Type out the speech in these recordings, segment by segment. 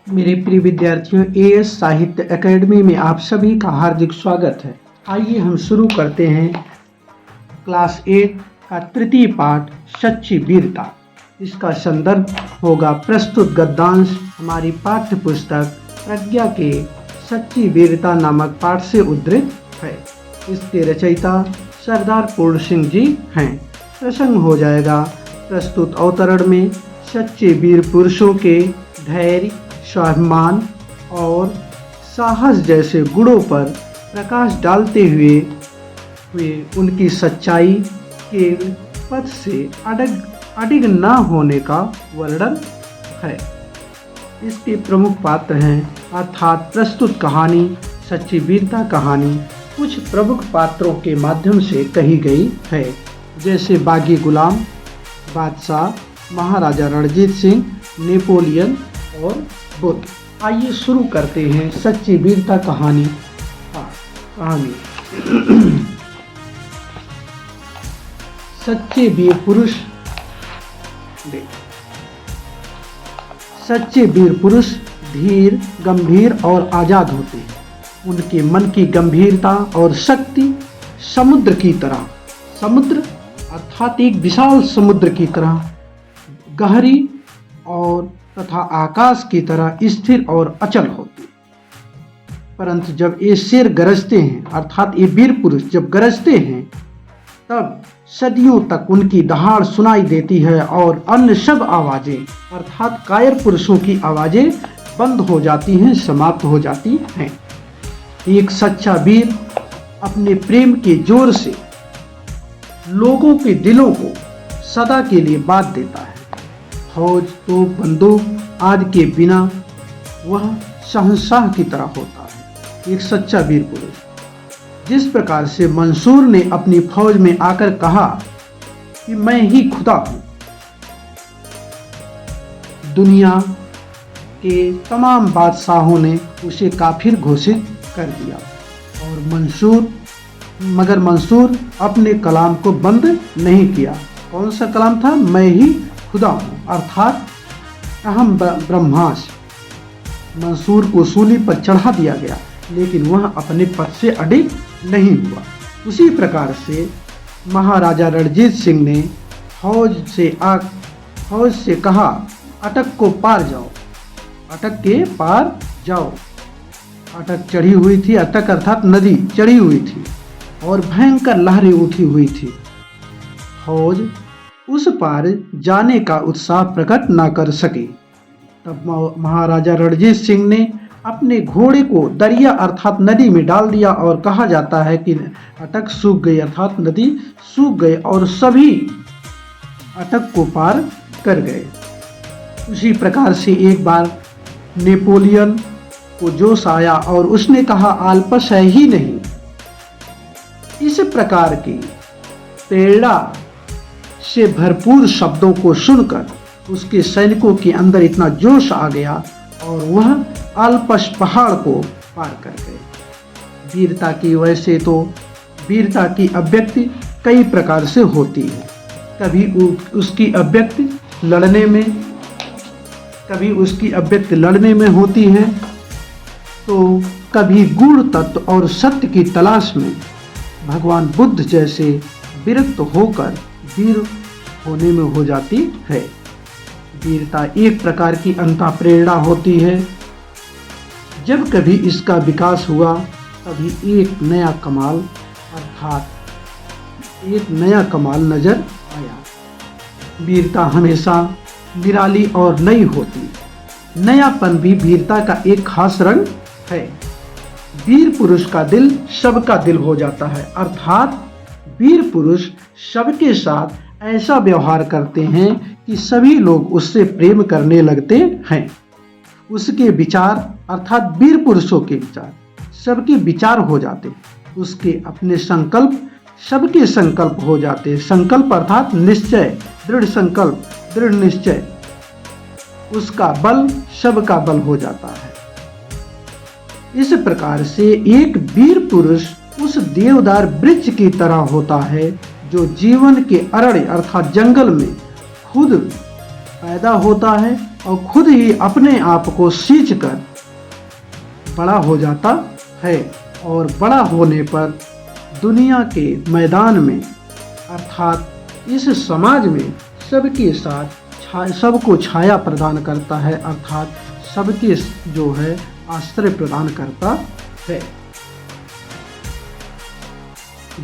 मेरे प्रिय विद्यार्थियों, एएस साहित्य एकेडमी में आप सभी का हार्दिक स्वागत है। आइए हम शुरू करते हैं क्लास 8 का तृतीय पाठ सच्ची वीरता। इसका संदर्भ होगा प्रस्तुत गद्यांश हमारी पाठ्य पुस्तक प्रज्ञा के सच्ची वीरता नामक पाठ से उद्धृत है। इसके रचयिता सरदार पूर्ण सिंह जी हैं। प्रसंग हो जाएगा प्रस्तुत अवतरण में सच्चे वीर पुरुषों के धैर्य, स्वाभिमान और साहस जैसे गुणों पर प्रकाश डालते हुए उनकी सच्चाई के पथ से अडिग न होने का वर्णन है। इसके प्रमुख पात्र हैं अर्थात प्रस्तुत कहानी सच्ची वीरता कहानी कुछ प्रमुख पात्रों के माध्यम से कही गई है, जैसे बागी गुलाम, बादशाह, महाराजा रणजीत सिंह, नेपोलियन और बुद्ध। आइए शुरू करते हैं सच्ची वीरता कहानी। सच्चे वीर पुरुष सच्चे वीर पुरुष धीर, गंभीर और आजाद होते हैं। उनके मन की गंभीरता और शक्ति समुद्र की तरह, समुद्र अर्थात एक विशाल समुद्र की तरह गहरी और तथा आकाश की तरह स्थिर और अचल होती। परंतु जब ये शेर गरजते हैं अर्थात ये वीर पुरुष जब गरजते हैं तब सदियों तक उनकी दहाड़ सुनाई देती है और अन्य सब आवाजें अर्थात कायर पुरुषों की आवाजें बंद हो जाती हैं, समाप्त हो जाती हैं। एक सच्चा वीर अपने प्रेम के जोर से लोगों के दिलों को सदा के लिए बांध देता है। फौज, तोप, बंदूक आदि के बिना वह शहंशाह की तरह होता है। एक सच्चा वीर पुरुष जिस प्रकार से मंसूर ने अपनी फौज में आकर कहा कि मैं ही खुदा हूं, दुनिया के तमाम बादशाहों ने उसे काफिर घोषित कर दिया और मगर मंसूर अपने कलाम को बंद नहीं किया। कौन सा कलाम था? मैं ही खुदा हूँ अर्थात अहम ब्रह्मास्त्र। मंसूर को सूली पर चढ़ा दिया गया लेकिन वह अपने पद से अडिग नहीं हुआ। उसी प्रकार से महाराजा रणजीत सिंह ने फौज से कहा, अटक को पार जाओ, अटक के पार जाओ। अटक चढ़ी हुई थी, अटक अर्थात नदी चढ़ी हुई थी और भयंकर लहरें उठी हुई थी। फौज उस पार जाने का उत्साह प्रकट न कर सके। तब महाराजा रणजीत सिंह ने अपने घोड़े को दरिया अर्थात नदी में डाल दिया और कहा जाता है कि अटक सूख गई अर्थात नदी सूख गई और सभी अटक को पार कर गए। उसी प्रकार से एक बार नेपोलियन को जोश आया और उसने कहा, आलपस है ही नहीं। इस प्रकार की प्रेरणा से भरपूर शब्दों को सुनकर उसके सैनिकों के अंदर इतना जोश आ गया और वह आलपस पहाड़ को पार कर गए। वीरता की वैसे तो वीरता की अभिव्यक्ति कई प्रकार से होती है। कभी उसकी अभिव्यक्ति लड़ने में होती है, तो कभी गूढ़ तत्व और सत्य की तलाश में भगवान बुद्ध जैसे विरक्त होकर वीर होने में हो जाती है। वीरता एक प्रकार की अंतः प्रेरणा होती है। जब कभी इसका विकास हुआ तभी एक नया कमाल नजर आया। वीरता हमेशा निराली और नई होती। नयापन भी वीरता का एक खास रंग है। वीर पुरुष का दिल सबका दिल हो जाता है अर्थात वीर पुरुष सबके साथ ऐसा व्यवहार करते हैं कि सभी लोग उससे प्रेम करने लगते हैं। उसके विचार अर्थात वीर पुरुषों के विचार सबके विचार हो जाते। उसके अपने संकल्प सबके संकल्प हो जाते। संकल्प अर्थात निश्चय, दृढ़ संकल्प, दृढ़ निश्चय, उसका बल सबका बल हो जाता है। इस प्रकार से एक वीर पुरुष उस देवदार वृक्ष की तरह होता है जो जीवन के अरण्य अर्थात जंगल में खुद पैदा होता है और खुद ही अपने आप को सींच कर बड़ा हो जाता है और बड़ा होने पर दुनिया के मैदान में अर्थात इस समाज में सबके साथ सबको छाया प्रदान करता है, अर्थात सबके जो है आश्रय प्रदान करता है।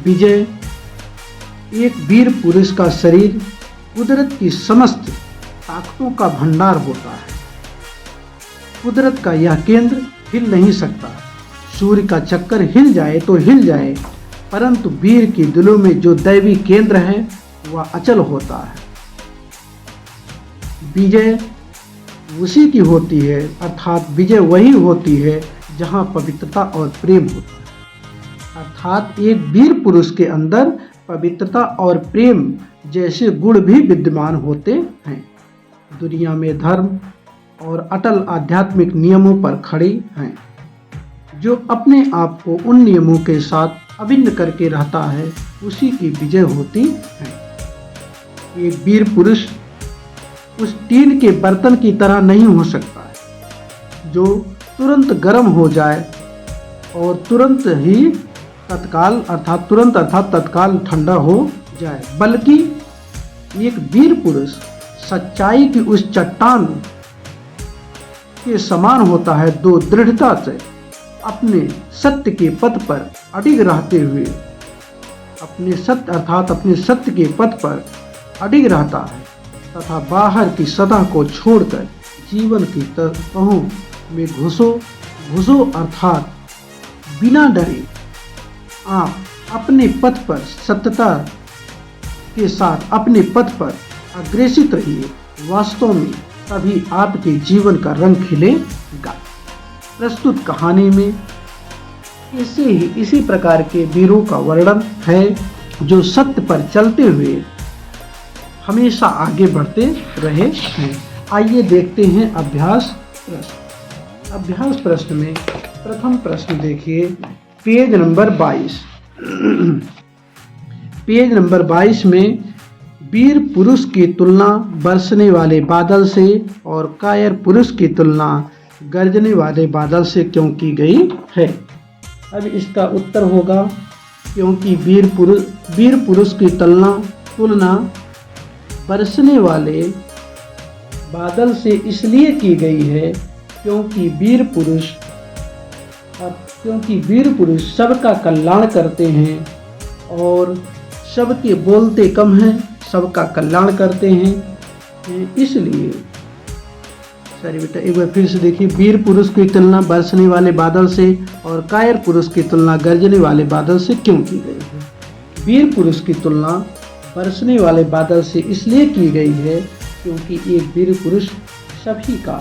विजय एक वीर पुरुष का शरीर कुदरत की समस्त ताकतों का भंडार होता है। कुदरत का यह केंद्र हिल नहीं सकता। सूर्य का चक्कर हिल जाए तो हिल जाए, परंतु वीर के दिलों में जो दैवी केंद्र है वह अचल होता है। विजय उसी की होती है, अर्थात विजय वही होती है जहां पवित्रता और प्रेम होता है। अर्थात एक वीर पुरुष के अंदर पवित्रता और प्रेम जैसे गुण भी विद्यमान होते हैं। दुनिया में धर्म और अटल आध्यात्मिक नियमों पर खड़ी हैं। जो अपने आप को उन नियमों के साथ अभिन्न करके रहता है उसी की विजय होती है। एक वीर पुरुष उस टीन के बर्तन की तरह नहीं हो सकता है जो तुरंत गर्म हो जाए और तुरंत तत्काल ठंडा हो जाए, बल्कि एक वीर पुरुष सच्चाई की उस चट्टान के समान होता है, जो दृढ़ता से अपने सत्य के पथ पर अडिग रहते हुए अपने सत्य के पथ पर अडिग रहता है तथा बाहर की सतह को छोड़कर जीवन की तहों में घुसो अर्थात बिना डरे आप अपने पथ पर सत्यता के साथ अपने पथ पर अग्रसित रहिए। वास्तव में तभी आपके जीवन का रंग खिलेगा। प्रस्तुत कहानी में इसी प्रकार के वीरों का वर्णन है जो सत्य पर चलते हुए हमेशा आगे बढ़ते रहे हैं। आइए देखते हैं अभ्यास प्रश्न। अभ्यास प्रश्न में प्रथम प्रश्न देखिए, पेज नंबर 22। पेज नंबर 22 में वीर पुरुष की तुलना बरसने वाले बादल से और कायर पुरुष की तुलना गरजने वाले बादल से क्यों की गई है। अब इसका उत्तर होगा क्योंकि वीर पुरुष की तुलना बरसने वाले बादल से इसलिए की गई है क्योंकि वीर पुरुष सबका कल्याण करते हैं और सबके बोलते कम हैं, सबका कल्याण करते हैं। इसलिए बेटा एक बार फिर से देखिए, वीर पुरुष की तुलना बरसने वाले बादल से और कायर पुरुष की तुलना गरजने वाले बादल से क्यों की गई है। वीर पुरुष की तुलना बरसने वाले बादल से इसलिए की गई है क्योंकि एक वीर पुरुष सभी का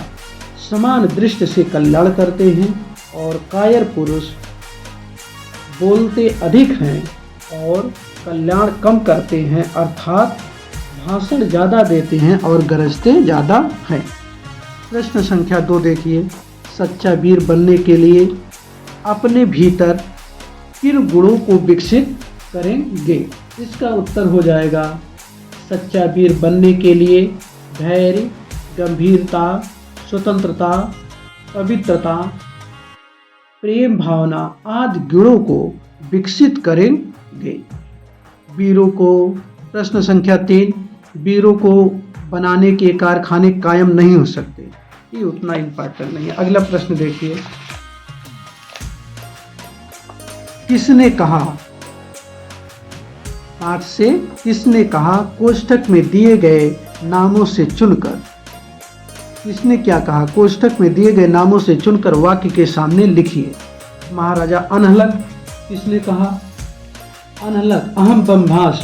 समान दृष्टि से कल्याण करते हैं और कायर पुरुष बोलते अधिक हैं और कल्याण कम करते हैं, अर्थात भाषण ज़्यादा देते हैं और गरजते ज़्यादा हैं। प्रश्न संख्या 2 देखिए, सच्चा वीर बनने के लिए अपने भीतर किन गुणों को विकसित करेंगे। इसका उत्तर हो जाएगा सच्चा वीर बनने के लिए धैर्य, गंभीरता, स्वतंत्रता, पवित्रता, प्रेम भावना आदि गुणों को विकसित करेंगे। वीरों को प्रश्न संख्या 3, वीरों को बनाने के कारखाने कायम नहीं हो सकते। ये उतना इम्पोर्टेंट नहीं है। अगला प्रश्न देखिए, किसने कहा, पाठ से किसने कहा कोष्ठक में दिए गए नामों से चुनकर, किसने क्या कहा कोष्ठक में दिए गए नामों से चुनकर वाक्य के सामने लिखिए। महाराजा अनहलक किसने कहा, अनहलक अहम बमभाष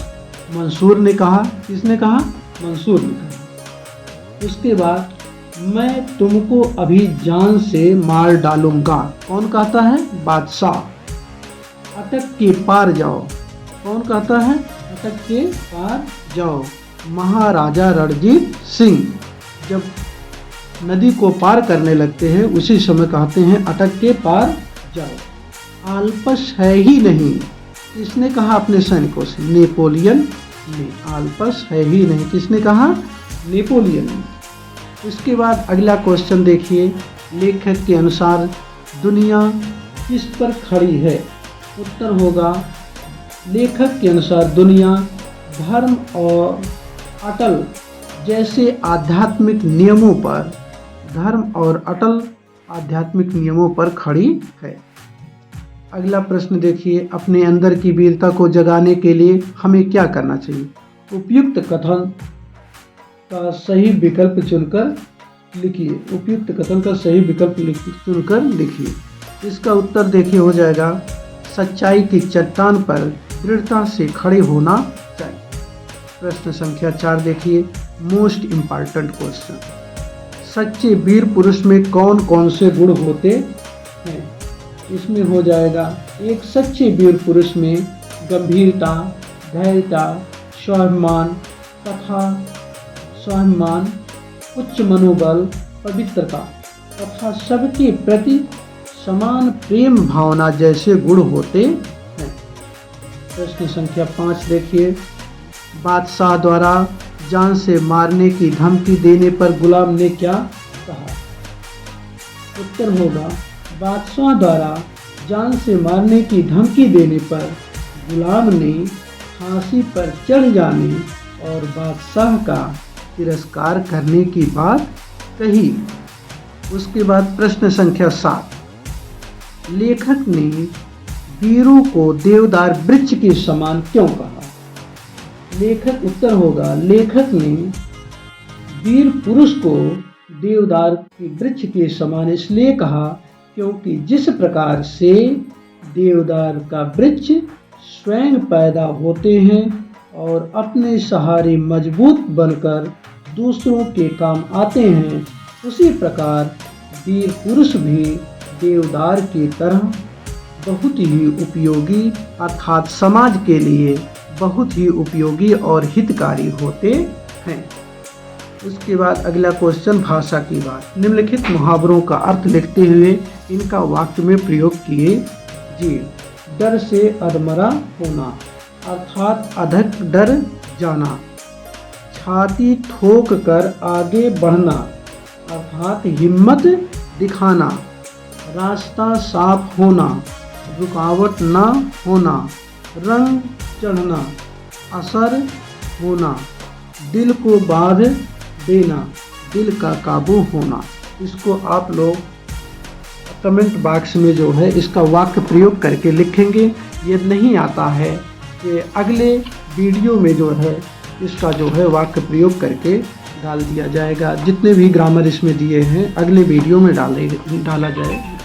मंसूर ने कहा। किसने कहा, मंसूर ने कहा। उसके बाद मैं तुमको अभी जान से मार डालूंगा, कौन कहता है, बादशाह। अटक के पार जाओ, कौन कहता है, अटक के पार जाओ, महाराजा रणजीत सिंह। जब नदी को पार करने लगते हैं उसी समय कहते हैं अटक के पार जाओ। आलपस है ही नहीं, किसने कहा अपने सैनिकों से, नेपोलियन ने। आलपस है ही नहीं किसने कहा, नेपोलियन ने। इसके बाद अगला क्वेश्चन देखिए, लेखक के अनुसार दुनिया किस पर खड़ी है? उत्तर होगा, लेखक के अनुसार दुनिया धर्म और अटल जैसे आध्यात्मिक नियमों पर, धर्म और अटल आध्यात्मिक नियमों पर खड़ी है। अगला प्रश्न देखिए, अपने अंदर की वीरता को जगाने के लिए हमें क्या करना चाहिए? उपयुक्त कथन का सही विकल्प चुनकर लिखिए। उपयुक्त कथन का सही विकल्प चुनकर लिखिए। इसका उत्तर देखिए हो जाएगा, सच्चाई की चट्टान पर दृढ़ता से खड़े होना चाहिए। प्रश्न संख्या 4 देखिए, मोस्ट इम्पॉर्टेंट क्वेश्चन, सच्चे वीर पुरुष में कौन कौन से गुण होते हैं? इसमें हो जाएगा, एक सच्चे वीर पुरुष में गंभीरता, धैर्यता, स्वाभिमान उच्च मनोबल, पवित्रता तथा सबके प्रति समान प्रेम भावना जैसे गुण होते हैं। प्रश्न संख्या 5 देखिए, बादशाह द्वारा जान से मारने की धमकी देने पर गुलाम ने क्या कहा? उत्तर होगा, बादशाह द्वारा जान से मारने की धमकी देने पर गुलाम ने फांसी पर चढ़ जाने और बादशाह का तिरस्कार करने की बात कही। उसके बाद प्रश्न संख्या 7, लेखक ने वीरों को देवदार वृक्ष के समान क्यों कहा? लेखक, उत्तर होगा, लेखक ने वीर पुरुष को देवदार के वृक्ष के समान इसलिए कहा क्योंकि जिस प्रकार से देवदार का वृक्ष स्वयं पैदा होते हैं और अपने सहारे मजबूत बनकर दूसरों के काम आते हैं, उसी प्रकार वीर पुरुष भी देवदार की तरह बहुत ही उपयोगी, अर्थात समाज के लिए बहुत ही उपयोगी और हितकारी होते हैं। उसके बाद अगला क्वेश्चन, भाषा की बात, निम्नलिखित मुहावरों का अर्थ लिखते हुए इनका वाक्य में प्रयोग कीजिए। डर से अधमरा होना अर्थात अधिक डर जाना, छाती ठोक कर आगे बढ़ना अर्थात हिम्मत दिखाना, रास्ता साफ होना, रुकावट न होना, रंग चढ़ना, असर होना, दिल को बांध देना, दिल का काबू होना। इसको आप लोग कमेंट बॉक्स में जो है इसका वाक्य प्रयोग करके लिखेंगे। ये नहीं आता है कि अगले वीडियो में जो है इसका जो है वाक्य प्रयोग करके डाल दिया जाएगा। जितने भी ग्रामर इसमें दिए हैं अगले वीडियो में डाला जाएगा।